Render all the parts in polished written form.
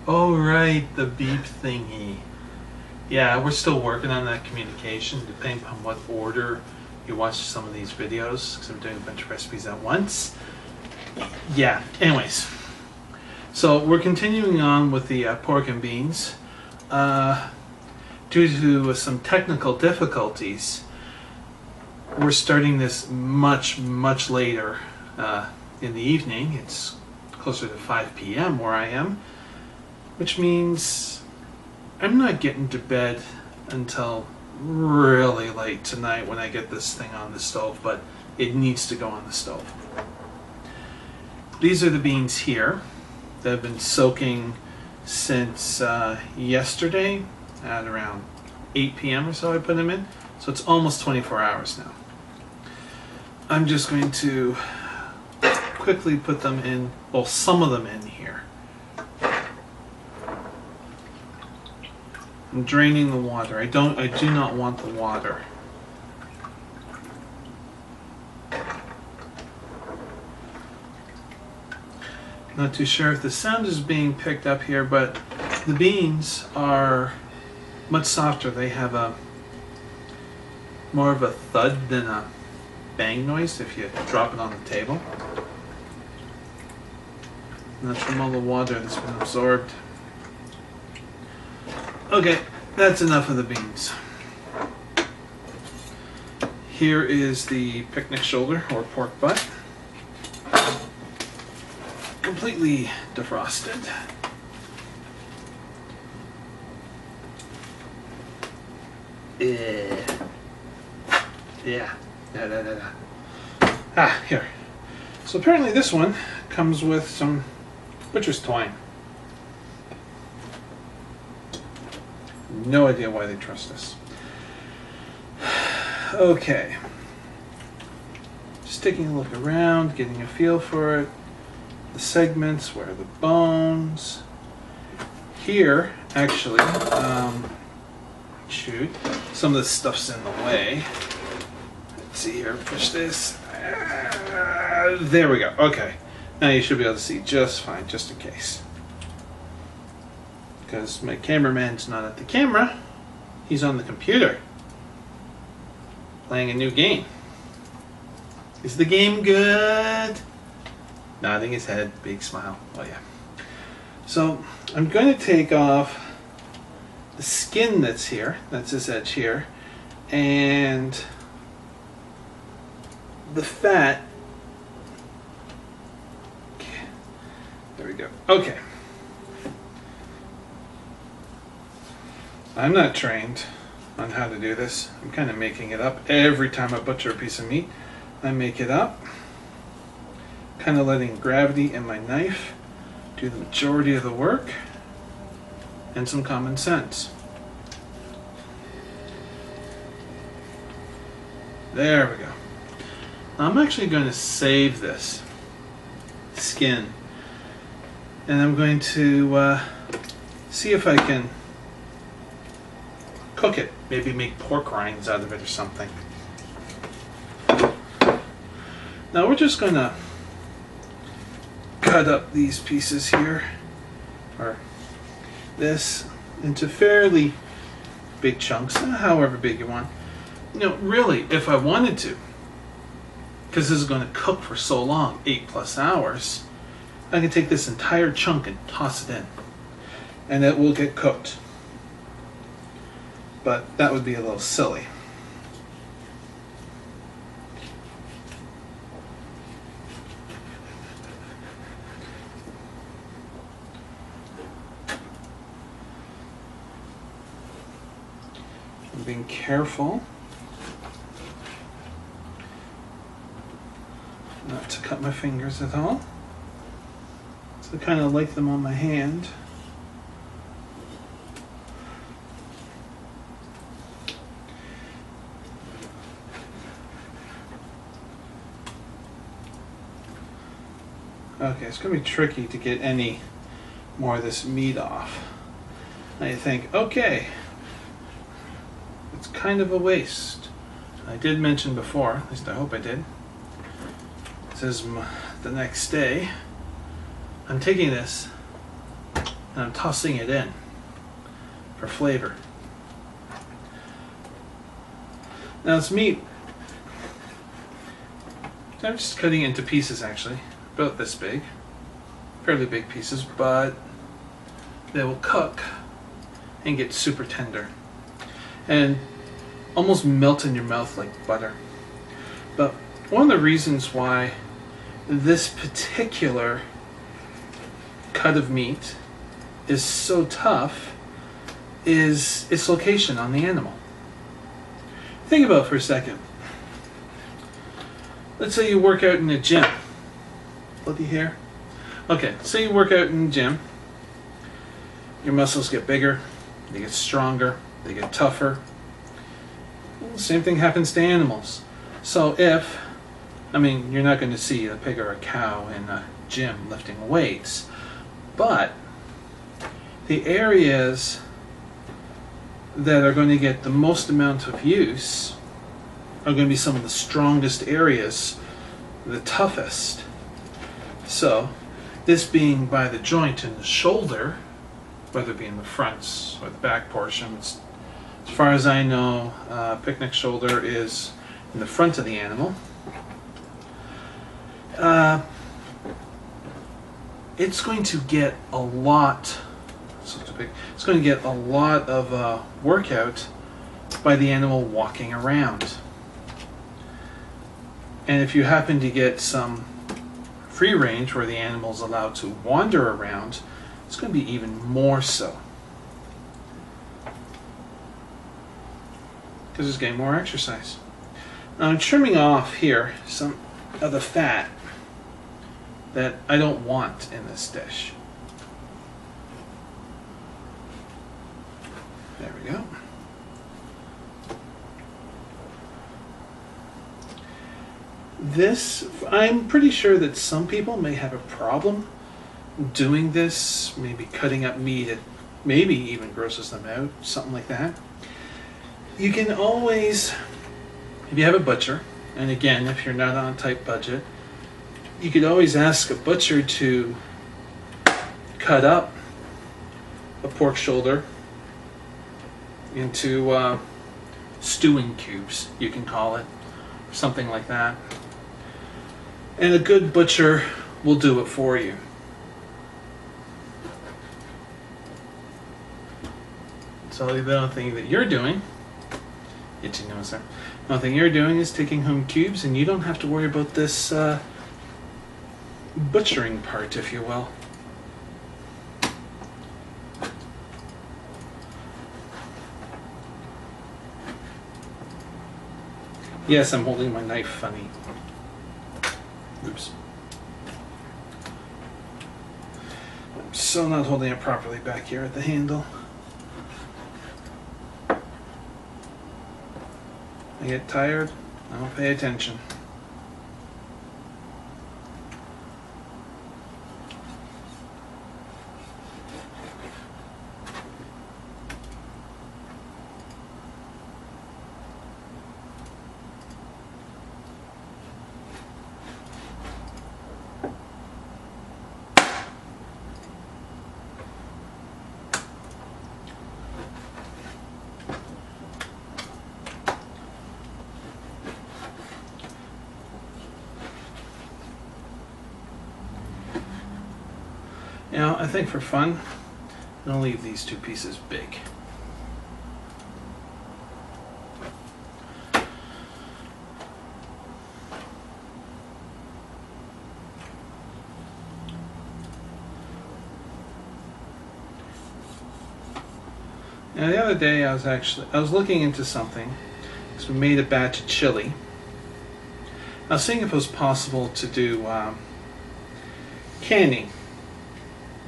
Oh, right, the beep thingy. Yeah, we're still working on that communication, depending upon what order you watch some of these videos, because I'm doing a bunch of recipes at once. Yeah, anyways. So we're continuing on with the pork and beans. Due to some technical difficulties, we're starting this much later in the evening. It's closer to 5 p.m. where I am, which means I'm not getting to bed until really late tonight when I get this thing on the stove, but it needs to go on the stove. These are the beans here. They've been soaking since yesterday at around 8 p.m. or so I put them in. So it's almost 24 hours now. I'm just going to quickly put them in, well, some of them in here. I'm draining the water. I do not want the water. Not too sure if the sound is being picked up here, but the beans are much softer. They have a more of a thud than a bang noise if you drop it on the table. And that's from all the water that's been absorbed. Okay, that's enough of the beans. Here is the picnic shoulder or pork butt. Completely defrosted. Yeah. Ah, here. So apparently this one comes with some butcher's twine. No idea why they trust us. Okay. Just taking a look around, getting a feel for it. The segments, where are the bones? Here, actually, shoot, some of this stuff's in the way. Let's see here, push this. There we go, okay. Now you should be able to see just fine, just in case. Because my cameraman's not at the camera, he's on the computer. Playing a new game. Is the game good? Nodding his head, big smile. Oh yeah. So I'm going to take off the skin that's here, that's this edge here, and the fat. Okay. There we go. Okay. I'm not trained on how to do this. I'm kind of making it up. Every time I butcher a piece of meat, I make it up. Kind of letting gravity and my knife do the majority of the work, and some common sense. There we go. Now I'm actually going to save this skin, and I'm going to see if I can cook it, maybe make pork rinds out of it or something. Now we're just going to cut up these pieces here, or this, into fairly big chunks, however big you want. You know, really, if I wanted to, because this is going to cook for so long, 8+ hours, I can take this entire chunk and toss it in, and it will get cooked. But that would be a little silly. I'm being careful not to cut my fingers at all. So I kind of like them on my hand. Okay, it's going to be tricky to get any more of this meat off. Now you think, okay, it's kind of a waste. I did mention before, at least I hope I did, it says the next day, I'm taking this and I'm tossing it in for flavor. Now this meat, I'm just cutting it into pieces actually, about this big, fairly big pieces, but they will cook and get super tender and almost melt in your mouth like butter. But one of the reasons why this particular cut of meat is so tough is its location on the animal. Think about it for a second. Let's say you work out in a gym. Bloody hair. Okay, say you work out in the gym. Your muscles get bigger, they get stronger, they get tougher. Well, the same thing happens to animals. So if, I mean, you're not going to see a pig or a cow in a gym lifting weights, but the areas that are going to get the most amount of use are going to be some of the strongest areas, the toughest. So this being by the joint in the shoulder, whether it be in the front or the back portions, as far as I know, picnic shoulder is in the front of the animal. It's going to get a lot. It's going to get a lot of workout by the animal walking around. And if you happen to get some free range where the animal is allowed to wander around, it's going to be even more so. Because it's getting more exercise. Now I'm trimming off here some of the fat that I don't want in this dish. There we go. This, I'm pretty sure that some people may have a problem doing this, maybe cutting up meat, it maybe even grosses them out, something like that. You can always, if you have a butcher, and again, if you're not on a tight budget, you could always ask a butcher to cut up a pork shoulder into stewing cubes, you can call it, or something like that. And a good butcher will do it for you. So the only thing that you're doing, itchy nose there, the only thing you're doing is taking home cubes, and you don't have to worry about this butchering part, if you will. Yes, I'm holding my knife funny. Oops. I'm so not holding it properly back here at the handle. I get tired, I don't pay attention. You know, I think for fun, I'm going to leave these two pieces big. Now the other day I was looking into something, because we made a batch of chili. I was seeing if it was possible to do canning.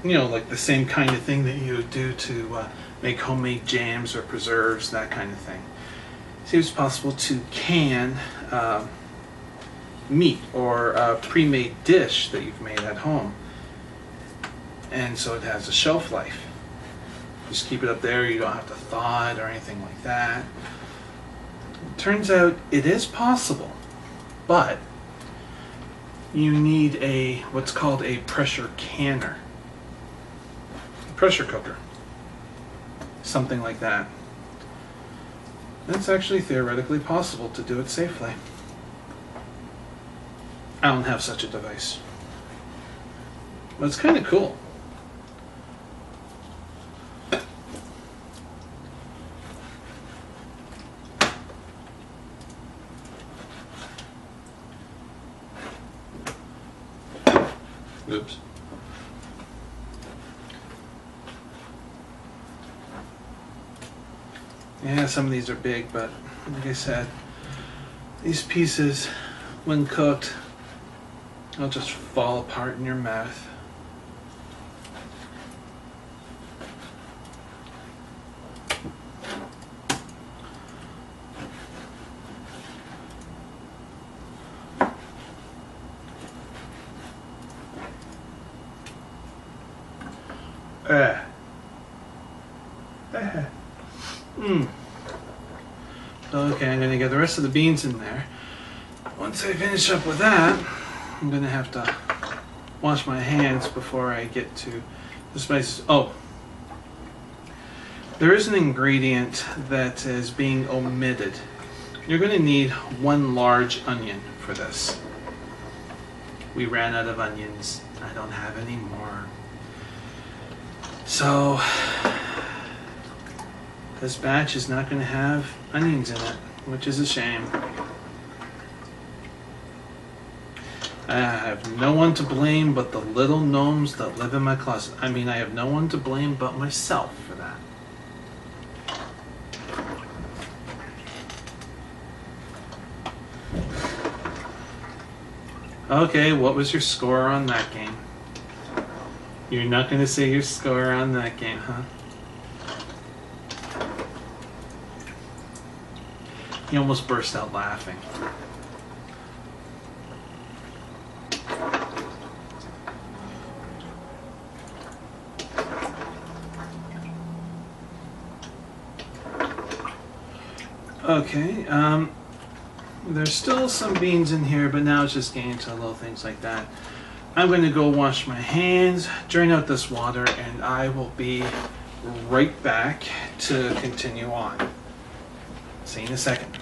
You know, like the same kind of thing that you would do to make homemade jams or preserves, that kind of thing. See if it's possible to can meat or a pre-made dish that you've made at home. And so it has a shelf life. Just keep it up there, you don't have to thaw it or anything like that. It turns out it is possible, but you need what's called a pressure canner. pressure cooker. Something like that. It's actually theoretically possible to do it safely. I don't have such a device. But it's kind of cool. Oops. Yeah, some of these are big, but like I said, these pieces, when cooked, they'll just fall apart in your mouth. Okay, I'm going to get the rest of the beans in there. Once I finish up with that, I'm going to have to wash my hands before I get to the spices. Oh, there is an ingredient that is being omitted. You're going to need 1 large onion for this. We ran out of onions. I don't have any more. So this batch is not going to have onions in it, which is a shame. I have no one to blame but the little gnomes that live in my closet. I mean, I have no one to blame but myself for that. Okay, what was your score on that game? You're not going to say your score on that game, huh? He almost burst out laughing. Okay, there's still some beans in here, but now it's just getting to little things like that. I'm going to go wash my hands, drain out this water, and I will be right back to continue on. See you in a second.